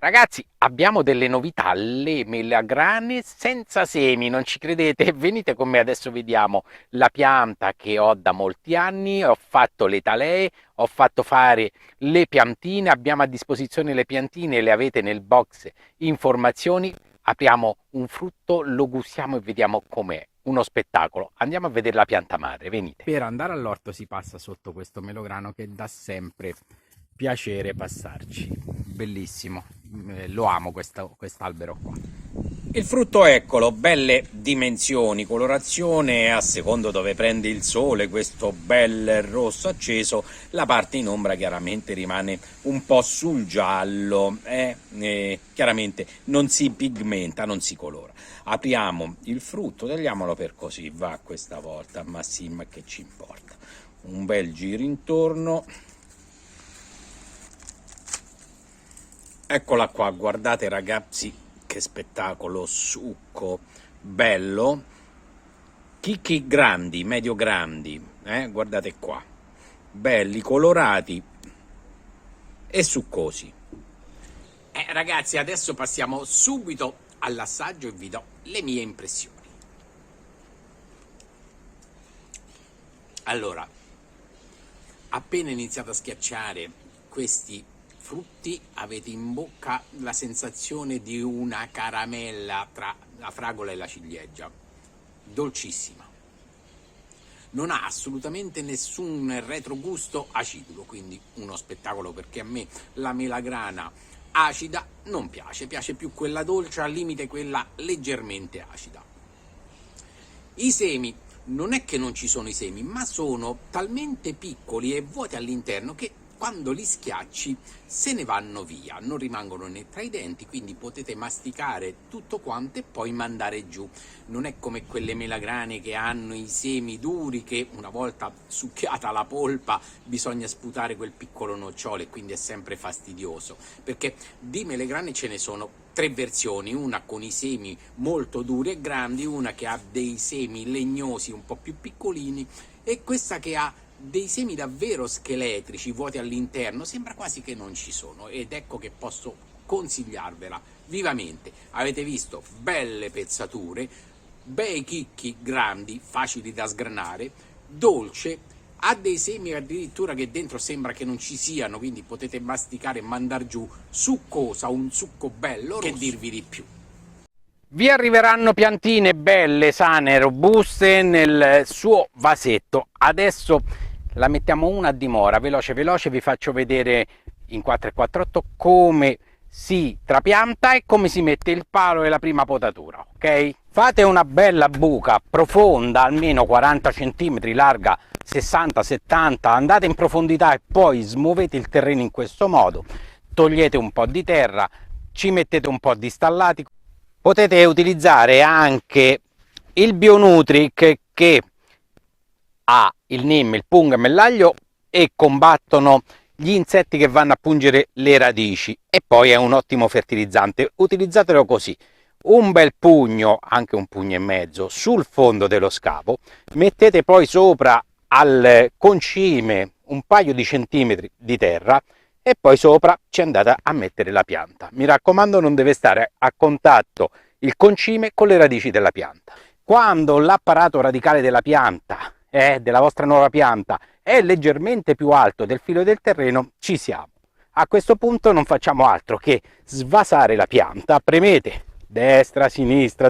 Ragazzi, abbiamo delle novità, le melagrane senza semi, non ci credete? Venite con me, adesso vediamo la pianta che ho da molti anni, ho fatto le talee, ho fatto fare le piantine, abbiamo a disposizione le piantine, le avete nel box informazioni, apriamo un frutto, lo gustiamo e vediamo com'è, uno spettacolo. Andiamo a vedere la pianta madre, venite. Per andare all'orto si passa sotto questo melograno che dà sempre piacere passarci, bellissimo, lo amo quest'albero qua. Il frutto, eccolo, belle dimensioni, colorazione a secondo dove prende il sole, questo bel rosso acceso, la parte in ombra chiaramente rimane un po' sul giallo, chiaramente non si pigmenta, non si colora. Apriamo il frutto, tagliamolo per così, va questa volta, ma sì, ma che ci importa. Un bel giro intorno. Eccola qua, guardate ragazzi, che spettacolo, succo, bello, chicchi grandi, medio grandi, guardate qua, belli, colorati e succosi. Ragazzi, adesso passiamo subito all'assaggio e vi do le mie impressioni. Allora, appena iniziate a schiacciare questi frutti avete in bocca la sensazione di una caramella tra la fragola e la ciliegia, dolcissima. Non ha assolutamente nessun retrogusto acidulo, quindi uno spettacolo, perché a me la melagrana acida non piace, piace più quella dolce, al limite quella leggermente acida. I semi, non è che non ci sono i semi, ma sono talmente piccoli e vuoti all'interno che quando li schiacci se ne vanno via, non rimangono né tra i denti, quindi potete masticare tutto quanto e poi mandare giù. Non è come quelle melagrane che hanno i semi duri, che una volta succhiata la polpa bisogna sputare quel piccolo nocciolo e quindi è sempre fastidioso, perché di melagrane ce ne sono tre versioni, una con i semi molto duri e grandi, una che ha dei semi legnosi un po' più piccolini e questa che ha dei semi davvero scheletrici, vuoti all'interno, sembra quasi che non ci sono, ed ecco che posso consigliarvela vivamente. Avete visto belle pezzature, bei chicchi grandi, facili da sgranare, dolce, ha dei semi addirittura che dentro sembra che non ci siano, quindi potete masticare e mandar giù, succosa, un succo bello rosso. Che dirvi di più? Vi arriveranno piantine belle, sane, robuste nel suo vasetto. Adesso la mettiamo una a dimora, veloce veloce, vi faccio vedere in 4,48 come si trapianta e come si mette il palo e la prima potatura, ok? Fate una bella buca profonda, almeno 40 cm, larga 60-70, andate in profondità e poi smuovete il terreno in questo modo, togliete un po' di terra, ci mettete un po' di stallati. Potete utilizzare anche il Bionutric che ha il neem, il pungam e l'aglio e combattono gli insetti che vanno a pungere le radici, e poi è un ottimo fertilizzante. Utilizzatelo così: un bel pugno, anche un pugno e mezzo, sul fondo dello scavo, mettete poi sopra al concime un paio di centimetri di terra e poi sopra ci andate a mettere la pianta. Mi raccomando, non deve stare a contatto il concime con le radici della pianta. Quando l'apparato radicale della pianta, della vostra nuova pianta, è leggermente più alto del filo del terreno, ci siamo. A questo punto non facciamo altro che svasare la pianta, premete destra, sinistra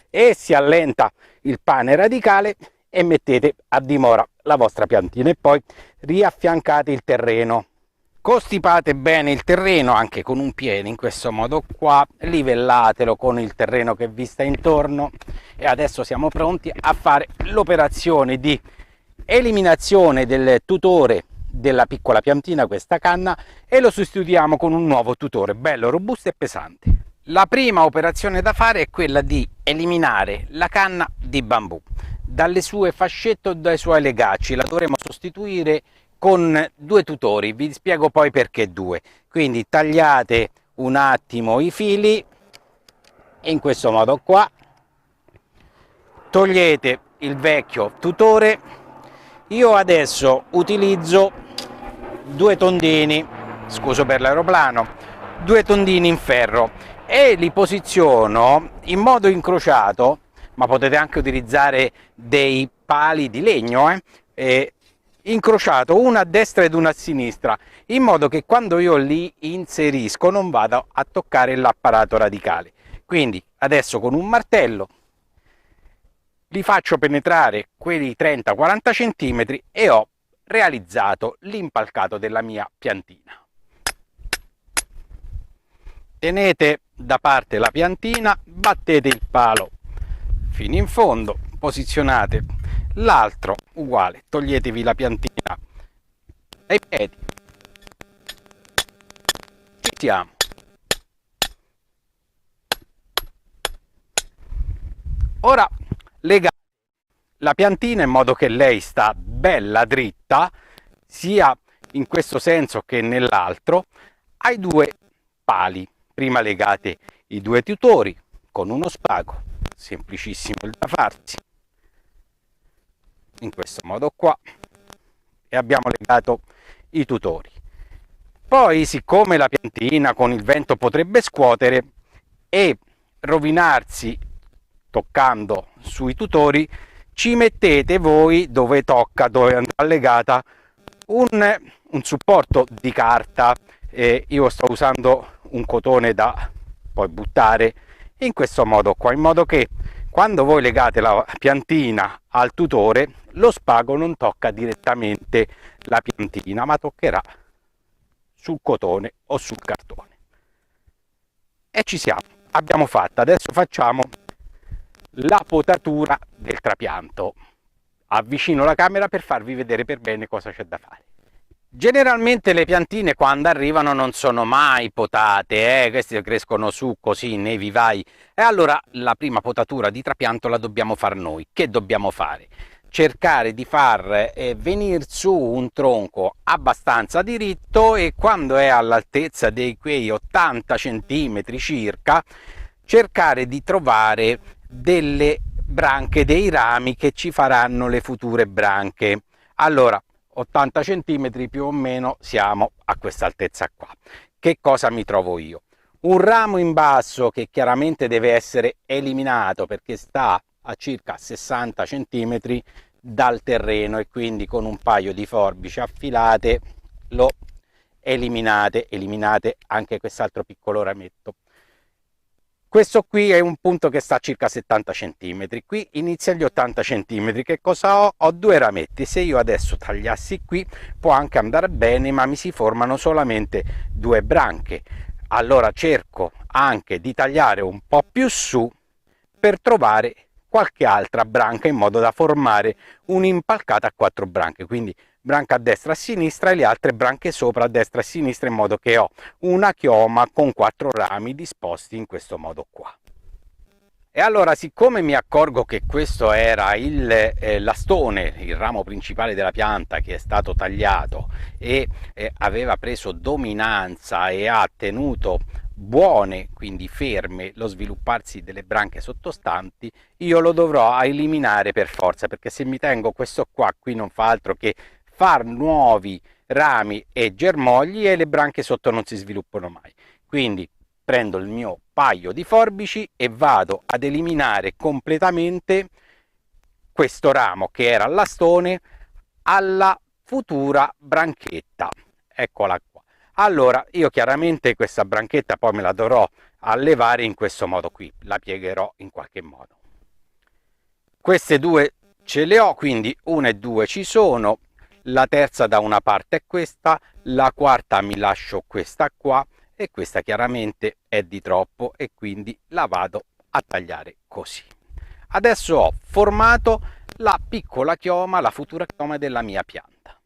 e si allenta il pane radicale e mettete a dimora la vostra piantina e poi riaffiancate il terreno. Costipate bene il terreno anche con un piede, in questo modo qua, livellatelo con il terreno che vi sta intorno e adesso siamo pronti a fare l'operazione di eliminazione del tutore della piccola piantina, questa canna, e lo sostituiamo con un nuovo tutore bello robusto e pesante. La prima operazione da fare è quella di eliminare la canna di bambù dalle sue fascette o dai suoi legacci. La dovremo sostituire con due tutori, vi spiego poi perché due. Quindi tagliate un attimo i fili in questo modo qua, togliete il vecchio tutore. Io adesso utilizzo due tondini, scuso per l'aeroplano, due tondini in ferro e li posiziono in modo incrociato, ma potete anche utilizzare dei pali di legno, incrociato una a destra ed una a sinistra, in modo che quando io li inserisco non vado a toccare l'apparato radicale. Quindi adesso con un martello li faccio penetrare quei 30-40 cm e ho realizzato l'impalcato della mia piantina. Tenete da parte la piantina, battete il palo fino in fondo, posizionate l'altro uguale, toglietevi la piantina dai piedi, ci siamo. Ora legate la piantina in modo che lei sta bella dritta, sia in questo senso che nell'altro, ai due pali. Prima legate i due tutori con uno spago, semplicissimo da farsi, in questo modo qua, e abbiamo legato i tutori. Poi, siccome la piantina con il vento potrebbe scuotere e rovinarsi toccando sui tutori, ci mettete voi dove tocca, dove andrà legata, un supporto di carta. Io sto usando un cotone da poi buttare in questo modo qua, in modo che quando voi legate la piantina al tutore, lo spago non tocca direttamente la piantina, ma toccherà sul cotone o sul cartone. E ci siamo, abbiamo fatto. Adesso facciamo la potatura del trapianto. Avvicino la camera per farvi vedere per bene cosa c'è da fare. Generalmente le piantine quando arrivano non sono mai potate, queste crescono su così nei vivai, e allora la prima potatura di trapianto la dobbiamo fare noi. Che dobbiamo fare? Cercare di far venire su un tronco abbastanza diritto, e quando è all'altezza di quei 80 cm circa, cercare di trovare delle branche, dei rami che ci faranno le future branche. Allora, 80 cm più o meno siamo a questa altezza qua. Che cosa mi trovo io? Un ramo in basso che chiaramente deve essere eliminato perché sta a circa 60 cm dal terreno, e quindi con un paio di forbici affilate lo eliminate anche quest'altro piccolo rametto. Questo qui è un punto che sta a circa 70 cm, qui inizia gli 80 cm. Che cosa ho? Ho due rametti. Se io adesso tagliassi qui può anche andare bene, ma mi si formano solamente due branche. Allora cerco anche di tagliare un po' più su per trovare qualche altra branca, in modo da formare un'impalcata a 4 branche, quindi branca a destra e a sinistra e le altre branche sopra a destra e a sinistra, in modo che ho una chioma con 4 rami disposti in questo modo qua. E allora, siccome mi accorgo che questo era il lastone, il ramo principale della pianta, che è stato tagliato e aveva preso dominanza e ha tenuto buone, quindi ferme, lo svilupparsi delle branche sottostanti, io lo dovrò eliminare per forza, perché se mi tengo questo qua, qui non fa altro che far nuovi rami e germogli, e le branche sotto non si sviluppano mai. Quindi prendo il mio paio di forbici e vado ad eliminare completamente questo ramo che era all'astone alla futura branchetta. Eccola qua. Allora io chiaramente questa branchetta poi me la dovrò allevare in questo modo qui, la piegherò in qualche modo. Queste due ce le ho, quindi 1 e 2 ci sono, la terza da una parte è questa, la quarta mi lascio questa qua, e questa chiaramente è di troppo e quindi la vado a tagliare così. Adesso ho formato la piccola chioma, la futura chioma della mia pianta.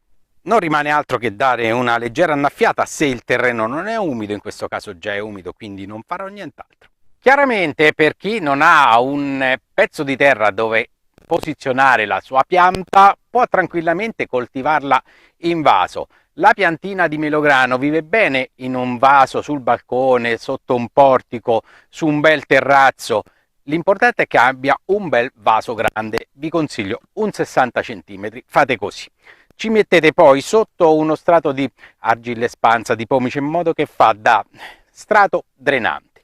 Non rimane altro che dare una leggera annaffiata se il terreno non è umido, in questo caso già è umido, quindi non farò nient'altro. Chiaramente per chi non ha un pezzo di terra dove posizionare la sua pianta, può tranquillamente coltivarla in vaso. La piantina di melograno vive bene in un vaso, sul balcone, sotto un portico, su un bel terrazzo. L'importante è che abbia un bel vaso grande, vi consiglio un 60 cm, fate così. Ci mettete poi sotto uno strato di argilla espansa, di pomice, in modo che fa da strato drenante,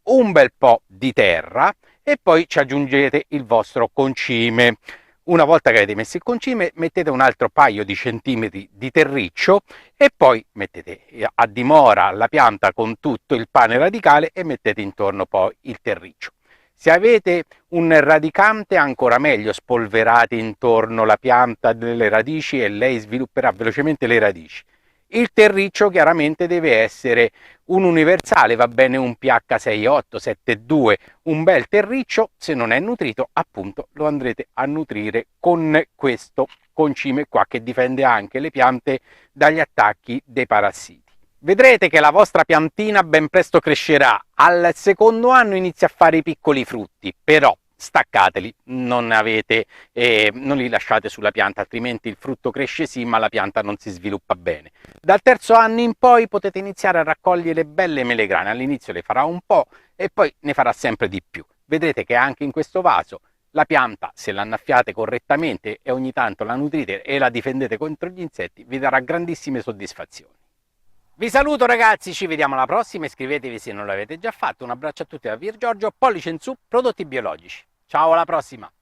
un bel po' di terra e poi ci aggiungete il vostro concime. Una volta che avete messo il concime, mettete un altro paio di centimetri di terriccio e poi mettete a dimora la pianta con tutto il pane radicale e mettete intorno poi il terriccio. Se avete un radicante, ancora meglio, spolverate intorno la pianta delle radici e lei svilupperà velocemente le radici. Il terriccio chiaramente deve essere un universale, va bene un pH 6,8, 7,2, un bel terriccio. Se non è nutrito, appunto, lo andrete a nutrire con questo concime qua, che difende anche le piante dagli attacchi dei parassiti. Vedrete che la vostra piantina ben presto crescerà. Al secondo anno inizia a fare i piccoli frutti, però staccateli, non li lasciate sulla pianta, altrimenti il frutto cresce sì, ma la pianta non si sviluppa bene. Dal terzo anno in poi potete iniziare a raccogliere belle melegrane. All'inizio le farà un po' e poi ne farà sempre di più. Vedrete che anche in questo vaso la pianta, se la annaffiate correttamente e ogni tanto la nutrite e la difendete contro gli insetti, vi darà grandissime soddisfazioni. Vi saluto ragazzi, ci vediamo alla prossima, iscrivetevi se non l'avete già fatto, un abbraccio a tutti da Pier Giorgio, pollice in su, prodotti biologici. Ciao, alla prossima!